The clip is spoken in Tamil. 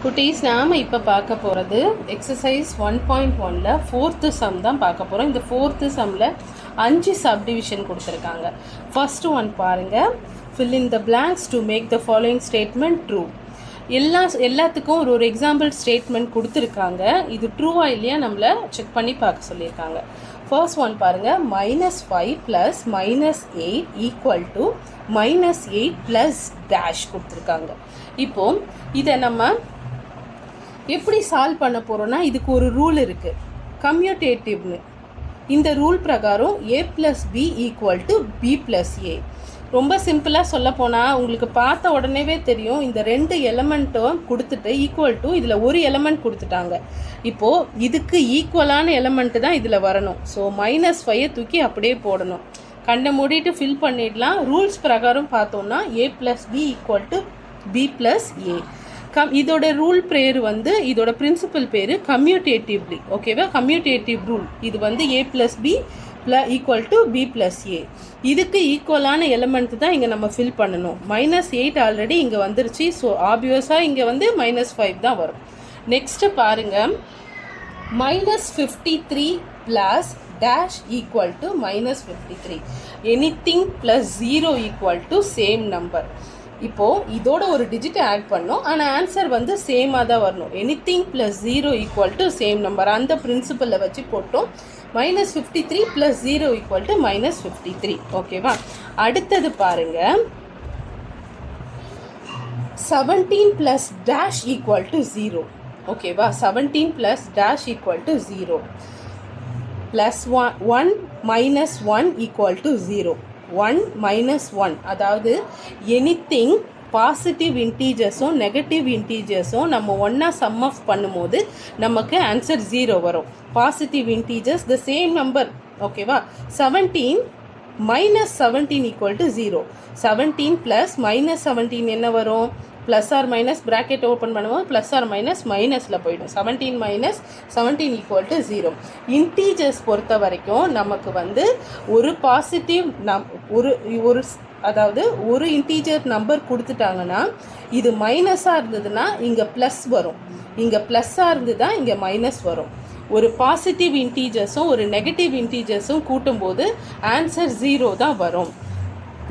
குட்டீஸ் நாம் இப்போ பார்க்க போகிறது எக்ஸசைஸ் 1.1ல் 4th சம் தான் பார்க்க போகிறோம். இந்த 4th சம்மில் 5 சப்டிவிஷன் கொடுத்துருக்காங்க. ஃபர்ஸ்ட் ஒன் பாருங்கள், fill in the blanks to make the following statement true. எல்லாத்துக்கும் ஒரு எக்ஸாம்பிள் ஸ்டேட்மெண்ட் கொடுத்துருக்காங்க. இது ட்ரூவா இல்லையா நம்மளை செக் பண்ணி பார்க்க சொல்லியிருக்காங்க. ஃபர்ஸ்ட் ஒன் பாருங்கள், -5 + -8 ஈக்குவல் டு -8 + டேஷ் கொடுத்துருக்காங்க. இப்போது இதை நம்ம எப்படி சால்வ் பண்ண போகிறோன்னா, இதுக்கு ஒரு ரூல் இருக்குது, கம்யூட்டேட்டிவ்னு. இந்த ரூல் பிரகாரம் a + b = b + a. ரொம்ப சிம்பிளாக சொல்ல போனால் உங்களுக்கு பார்த்த உடனேவே தெரியும். இந்த 2 எலமெண்ட்டும் கொடுத்துட்டு ஈக்குவல் டு இதில் ஒரு எலமெண்ட் கொடுத்துட்டாங்க. இப்போது இதுக்கு ஈக்குவலான எலமெண்ட்டு தான் இதில் வரணும். ஸோ -5 தூக்கி அப்படியே போடணும். கண்ணை மூடிட்டு ஃபில் பண்ணிடலாம். ரூல்ஸ் பிரகாரம் பார்த்தோன்னா a + b = b + a. இதோட ரூல் பேர் இதோட பிரின்சிபல் பேர் கம்யூட்டேட்டிவ்லி. ஓகேவா? Commutative rule. இது a + b = b + a. இதுக்கு ஈக்குவலான எலிமெண்ட் தான் இங்கே நம்ம ஃபில் பண்ணணும். -8 ஆல்ரெடி இங்கே வந்துருச்சு. ஸோ ஆப்வியஸாக இங்கே -5 தான் வரும். நெக்ஸ்ட்டு பாருங்கள், -53 + dash = -53. Anything + 0 = same number. இப்போது இதோட ஒரு டிஜிட்டை ஆட் பண்ணோம், ஆனால் ஆன்சர் சேமாக தான் வரணும். Anything + 0 = same number. அந்த பிரின்சிபலை வச்சு போட்டோம். -53 + 0 = -53. ஓகேவா? அடுத்தது பாருங்கள், 17 + dash = 0. ஓகேவா? 17 + dash = 0. +1 -1 = 0. 1 - 1, அதாவது எனிதிங் பாசிட்டிவ் இன்டீஜர்ஸும் நெகட்டிவ் இன்டீஜர்ஸும் நம்ம ஒன்றா சம் ஆஃப் பண்ணும்போது நமக்கு ஆன்சர் 0 வரும். Positive integers the same number. ஓகேவா? 17 - 17 = 0. 17 + -17 என்ன வரும்? +or- ப்ராக்கெட் ஓப்பன் பண்ணுவோம், +or- மைனஸில் போயிடும். 17 - 17 = 0. இன்டீஜர்ஸ் பொறுத்த வரைக்கும் நமக்கு ஒரு பாசிட்டிவ் அதாவது ஒரு இன்டீஜர் நம்பர் கொடுத்துட்டாங்கன்னா, இது மைனஸாக இருந்ததுன்னா இங்கே ப்ளஸ் வரும், இங்கே ப்ளஸ்ஸாக இருந்ததுன்னா இங்கே மைனஸ் வரும். ஒரு பாசிட்டிவ் இன்டீஜர்ஸும் ஒரு நெகட்டிவ் இன்டீஜர்ஸும் கூட்டும்போது ஆன்சர் 0 தான் வரும்.